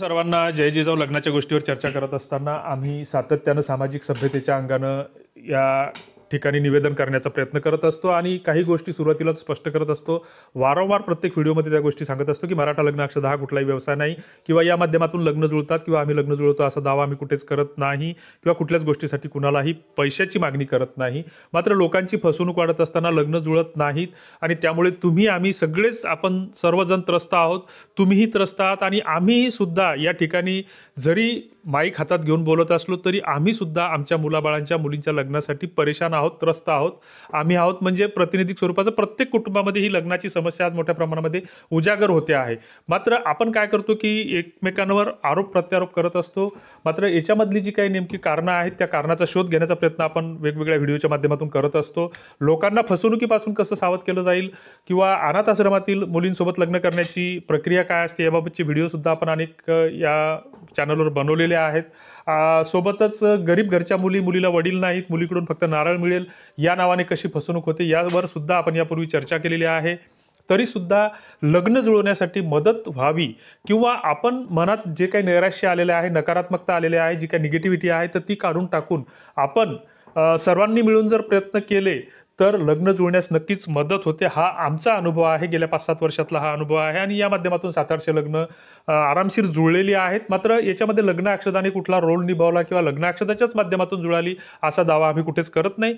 सर्वांना जय जिजाऊ लग्नाच्या गोष्टीवर चर्चा करत असताना आम्ही सातत्यानं सामाजिक सभ्यतेच्या अंगानं या ठिकाणी निवेदन करण्याचा प्रयत्न करत असतो आणि काही गोष्टी सुरुवातीलाच स्पष्ट करत असतो. वारंवार प्रत्येक व्हिडिओमध्ये त्या गोष्टी सांगत असतो की मराठा लग्न अक्षदा हा कुठलाही व्यवसाय नाही किंवा या माध्यमातून लग्न जुळतात किंवा आम्ही लग्न जुळवतो असा दावा आम्ही कुठेच करत नाही किंवा कुठल्याच गोष्टीसाठी कुणालाही पैशाची मागणी करत नाही. मात्र लोकांची फसवणूक वाढत असताना लग्न जुळत नाहीत आणि त्यामुळे तुम्ही आम्ही सगळेच आपण सर्वजण त्रस्त आहोत. तुम्हीही त्रस्त आहात आणि आम्हीही सुद्धा या ठिकाणी जरी माईक हातात घेऊन बोलत असलो तरी आम्ही सुद्धा आमच्या मुलाबाळांच्या मुलींच्या लग्नासाठी परेशान आहोत, त्रस्त आहोत. आम्ही आहोत म्हणजे प्रातिनिधिक स्वरूपाचं प्रत्येक कुटुंबामध्ये ही लग्नाची समस्या आज मोठ्या प्रमाणामध्ये उजागर होते आहे. मात्र आपण काय करतो की एकमेकांवर आरोप प्रत्यारोप करत असतो. मात्र याच्यामधली जी काही नेमकी कारणं आहेत त्या कारणाचा शोध घेण्याचा प्रयत्न आपण वेगवेगळ्या व्हिडिओच्या माध्यमातून करत असतो. लोकांना फसवणुकीपासून कसं सावध केलं जाईल किंवा अनाथ आश्रमातील मुलींसोबत लग्न करण्याची प्रक्रिया काय असते याबाबतचे व्हिडिओसुद्धा आपण अनेक या चॅनलवर बनवलेले आहेत. सोबतच गरीब घरच्या मुलीला वडील नाहीत, मुलीकडून फक्त नारळ मिळेल या नावाने कशी फसवणूक होते यावर सुद्धा आपण यापूर्वी चर्चा केलेली आहे. तरीसुद्धा लग्न जुळवण्यासाठी मदत व्हावी किंवा आपण मनात जे काही नैराश्य आलेले आहे, नकारात्मकता आलेली आहे, जी काही निगेटिव्हिटी आहे तर ती काढून टाकून आपण सर्वांनी मिळून जर प्रयत्न केले तर लग्न जुळण्यास नक्कीच मदत होते. हा आमचा अनुभव आहे, गेल्या 5-7 वर्षातला हा अनुभव आहे आणि या माध्यमातून 700 लग्न आरामशीर जुळलेली आहेत. मात्र याच्यामध्ये लग्न अक्षदाने कुठला रोल निभावला किंवा लग्न अक्षदाच्याच माध्यमातून जुळाली असा दावा आम्ही कुठेच करत नाही.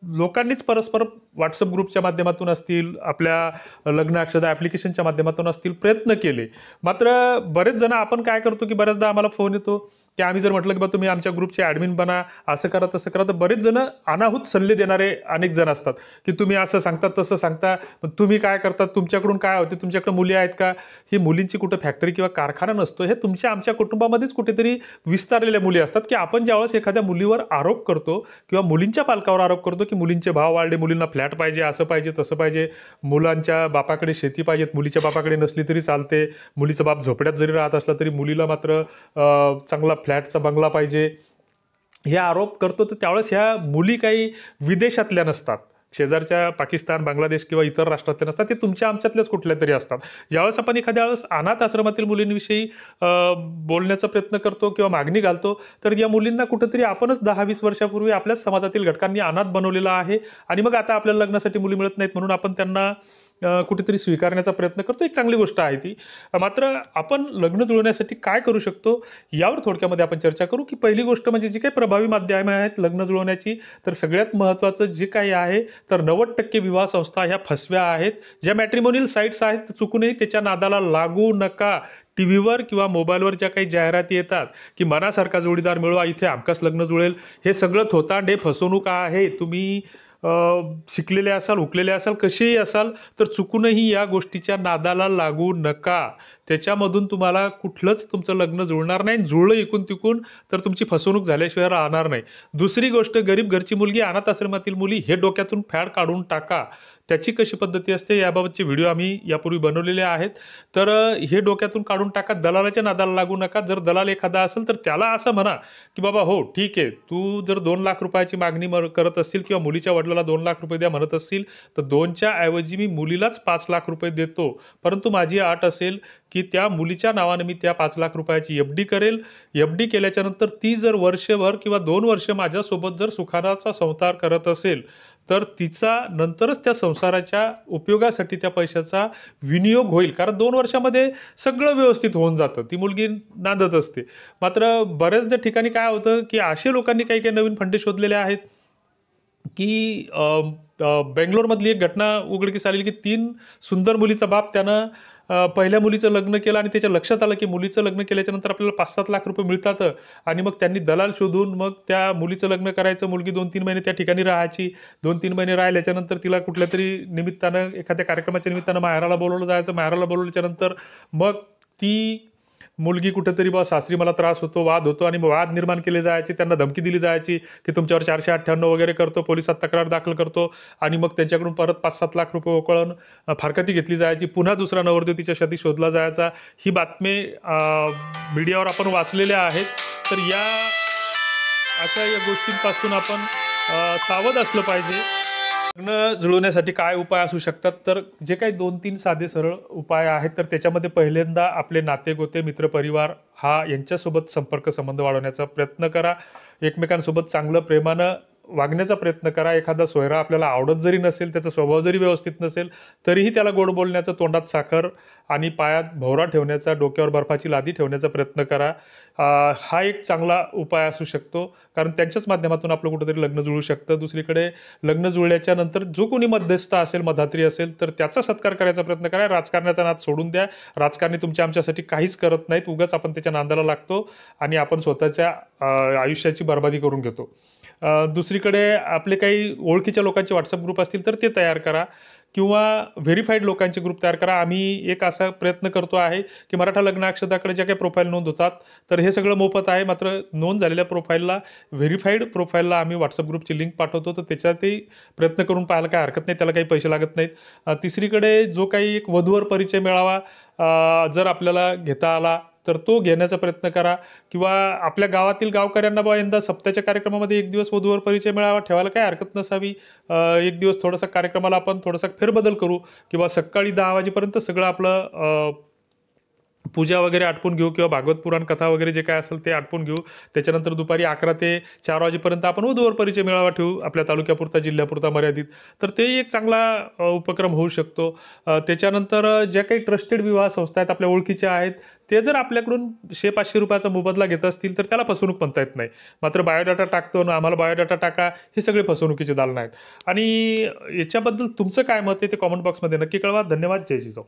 लोकांनीच परस्पर व्हॉट्सअप ग्रुपच्या माध्यमातून असतील, आपल्या लग्न अक्षदा ॲप्लिकेशनच्या माध्यमातून असतील प्रयत्न केले. मात्र बरेच जण आपण काय करतो की बऱ्याचदा आम्हाला फोन येतो की आम्ही जर म्हटलं की बा तुम्ही आमच्या ग्रुपचे ॲडमिन बना, असं करा तसं करा, तर बरेच जण अनाहूत सल्ले देणारे अनेक जण असतात की तुम्ही असं सांगतात तसं सांगता, पण तुम्ही काय करतात, तुमच्याकडून काय होते, तुमच्याकडे मुली आहेत का? ही मुलींची कुठं फॅक्टरी किंवा कारखाना नसतो, हे तुमच्या आमच्या कुटुंबामध्येच कुठेतरी विस्तारलेल्या मुली असतात की आपण ज्यावेळेस एखाद्या मुलीवर आरोप करतो किंवा मुलींच्या पालकावर आरोप करतो की मुलींचे भाव वाढले, मुलींना फ्लॅट पाहिजे, असं पाहिजे तसं पाहिजे, मुलांच्या बापाकडे शेती पाहिजेत, मुलीच्या बापाकडे नसली तरी चालते, मुलीचा बाप झोपड्यात जरी राहत असला तरी मुलीला मात्र चांगला फ्लॅटचा बंगला पाहिजे, हे आरोप करतो. तर त्यावेळेस ह्या मुली काही विदेशातल्या नसतात, शेजारच्या पाकिस्तान, बांगलादेश किंवा इतर राष्ट्रातले नसतात, ते तुमच्या आमच्यातल्याच कुठल्या तरी असतात. ज्यावेळेस आपण एखाद्या वेळेस अनाथ आश्रमातील मुलींविषयी बोलण्याचा प्रयत्न करतो किंवा मागणी घालतो तर या मुलींना कुठंतरी आपणच 10-20 वर्षापूर्वी आपल्याच समाजातील घटकांनी अनाथ बनवलेलं आहे आणि मग आता आपल्याला लग्नासाठी मुली मिळत नाहीत म्हणून आपण त्यांना कुठेतरी स्वीकारण्याचा प्रयत्न करतो. एक चांगली गोष्ट आहे ती. मात्र आपण लग्न जुळवण्यासाठी काय करू शकतो यावर थोडक्यामध्ये आपण चर्चा करू. की पहिली गोष्ट म्हणजे जी काही प्रभावी माध्यमे आहेत लग्न जुळवण्याची, तर सगळ्यात महत्त्वाचं जे काही आहे तर 90% विवाह संस्था ह्या फसव्या आहेत. ज्या मॅट्रिमोनियल साईट्स आहेत चुकूनही त्याच्या नादाला लागू नका. टीव्हीवर किंवा मोबाईलवर ज्या काही जाहिराती येतात की मनासारखा जोडीदार मिळवा, इथे हमखास लग्न जुळेल, हे सगळं थोतांड फसवणूक आहे. तुम्ही शिकलेले असाल, हुकलेले असाल, कसेही असाल तर चुकूनही या गोष्टीच्या नादाला लागू नका. त्याच्यामधून तुम्हाला कुठलंच तुमचं लग्न जुळणार नाही. जुळलं इकून तिकून तर तुमची फसवणूक झाल्याशिवाय राहणार नाही. दुसरी गोष्ट, गरीब घरची मुलगी, अनाथ आश्रमातील मुली, हे डोक्यातून फॅड काढून टाका. त्याची कशी पद्धती असते याबाबतचे व्हिडिओ आम्ही यापूर्वी बनवलेले आहेत. तर हे डोक्यातून काढून टाका. दलालाच्या नादाला लागू नका. जर दलाल एखादा असेल तर त्याला असं म्हणा की बाबा हो ठीक आहे, तू जर 2 लाख रुपयाची मागणी करत असतील किंवा मुलीच्या वडिलाला 2 लाख रुपये द्या म्हणत असतील तर 2च्या ऐवजी मी मुलीलाच 5 लाख रुपये देतो, परंतु माझी अट असेल की त्या मुलीच्या नावाने मी त्या 5 लाख रुपयाची एफडी करेल. एफडी केल्याच्या नंतर ती जर वर्षभर किंवा 2 वर्ष माझ्यासोबत जर सुखाचा संसार करत असेल तर तिचा नंतरच त्या संसाराच्या उपयोगासाठी त्या पैशाचा विनियोग होईल. कारण 2 वर्षामध्ये सगळं व्यवस्थित होऊन जातं, ती मुलगी नांदत असते. मात्र बऱ्याचदा ठिकाणी काय होतं की असे लोकांनी काही काही नवीन फंडे शोधलेले आहेत की बेंगलोरमधली एक घटना उघडकीस आलेली की 3 सुंदर मुलीचा बाप त्यानं पहिल्या मुलीचं लग्न केलं आणि त्याच्या लक्षात आलं की मुलीचं लग्न केल्याच्या नंतर आपल्याला 5-7 लाख रुपये मिळतात आणि मग त्यांनी दलाल शोधून मग त्या मुलीचं लग्न करायचं. मुलगी 2-3 महिने त्या ठिकाणी राहायची. 2-3 महिने राहिल्याच्या नंतर तिला कुठल्या तरी निमित्तानं, एखाद्या कार्यक्रमाच्या निमित्तानं माहेराला बोलवलं जायचं. माहेराला बोलवल्याच्या नंतर मग ती मुलगी कुठेतरी बा सासरी मला त्रास होतो, वाद होतो आणि वाद निर्माण केले जायचे. त्यांना धमकी दिली जायची की तुमच्यावर 498 वगैरे करतो, पोलिसात तक्रार दाखल करतो आणि मग त्यांच्याकडून परत 5-7 लाख रुपये उकळून फारकती घेतली जायची. पुन्हा दुसरा नवरदेव तिच्यासाठी शोधला जायचा. ही बातमी मीडियावर आपण वाचलेल्या आहेत. तर या अशा या गोष्टींपासून आपण सावध असलं पाहिजे. लग्न जुळवण्यासाठी काय उपाय असू शकतात, तर जे काही 2-3 साधे सरळ उपाय आहेत, तर त्याच्यामध्ये पहिल्यांदा आपले नातेगोते, मित्रपरिवार यांच्यासोबत संपर्क संबंध वाढवण्याचा प्रयत्न करा. एकमेकांसोबत चांगलं प्रेमानं वागण्याचा प्रयत्न करा. एखादा सोयरा आपल्याला आवडत जरी नसेल, त्याचा स्वभाव जरी व्यवस्थित नसेल, तरीही त्याला गोड बोलण्याचं, तोंडात साखर आणि पायात भोवरा ठेवण्याचा, डोक्यावर बर्फाची लादी ठेवण्याचा प्रयत्न करा. हा एक चांगला उपाय असू शकतो, कारण त्यांच्याच माध्यमातून आपलं कुठंतरी लग्न जुळू शकतं. दुसरीकडे लग्न जुळल्याच्या नंतर जो कोणी मध्यस्थ असेल, मधात्री असेल, तर त्याचा सत्कार करायचा प्रयत्न करा. राजकारणाचा नाद सोडून द्या. राजकारणी तुमच्या आमच्यासाठी काहीच करत नाहीत. उगाच आपण त्याच्या नादाला लागतो आणि आपण स्वतःच्या आयुष्याची बर्बादी करून घेतो. दुसरीकडे आपले काही ओळखीच्या लोकांचे व्हॉट्सअप ग्रुप असतील तर ते तयार करा, किंवा व्हेरीफाईड लोकांचे ग्रुप तयार करा. आम्ही एक असा प्रयत्न करतो आहे की मराठा लग्न अक्षदाकडे ज्या काही प्रोफाईल नोंद होतात, तर हे सगळं मोफत आहे. मात्र नोंद झालेल्या प्रोफाईलला, व्हेरीफाईड प्रोफाईलला आम्ही व्हॉट्सअप ग्रुपची लिंक पाठवतो, तर त्याच्यातही प्रयत्न करून पाहायला काही हरकत नाही. त्याला काही पैसे लागत नाहीत. तिसरीकडे जो काही एक वधूवर परिचय मेळावा जर आपल्याला घेता आला तर तो घेण्याचा प्रयत्न करा, किंवा आपल्या गावातील गावकऱ्यांना बा यंदा सप्त्याच्या कार्यक्रमामध्ये एक दिवस वधूवर परिचय मेळावा ठेवायला काही हरकत नसावी. एक दिवस थोडासा कार्यक्रमाला आपण थोडासा फेरबदल करू, किंवा सकाळी 10 वाजेपर्यंत सगळं आपलं पूजा वगैरे आटपून घेऊ, किंवा भागवत पुराण कथा वगैरे जे काय असेल ते आटपून घेऊ. त्याच्यानंतर दुपारी 11 ते 4 वाजेपर्यंत आपण वधूवर परिचय मेळावा ठेवू, आपल्या तालुक्यापुरता, जिल्ह्यापुरता मर्यादित. तर ते एक चांगला उपक्रम होऊ शकतो. त्याच्यानंतर ज्या काही ट्रस्टेड विवाह संस्था आहेत, आपल्या ओळखीच्या आहेत, ते जर आपल्याकडून 100-500 रुपयाचा मोबदला घेत असतील तर त्याला फसवणूक म्हणता येत नाही. मात्र बायोडाटा टाकतो ना, आम्हाला बायोडाटा टाका, हे सगळे फसवणुकीचे दालन आहेत. आणि याच्याबद्दल तुमचं काय मत आहे ते कॉमेंट बॉक्समध्ये नक्की कळवा. धन्यवाद. जय जिजाऊ.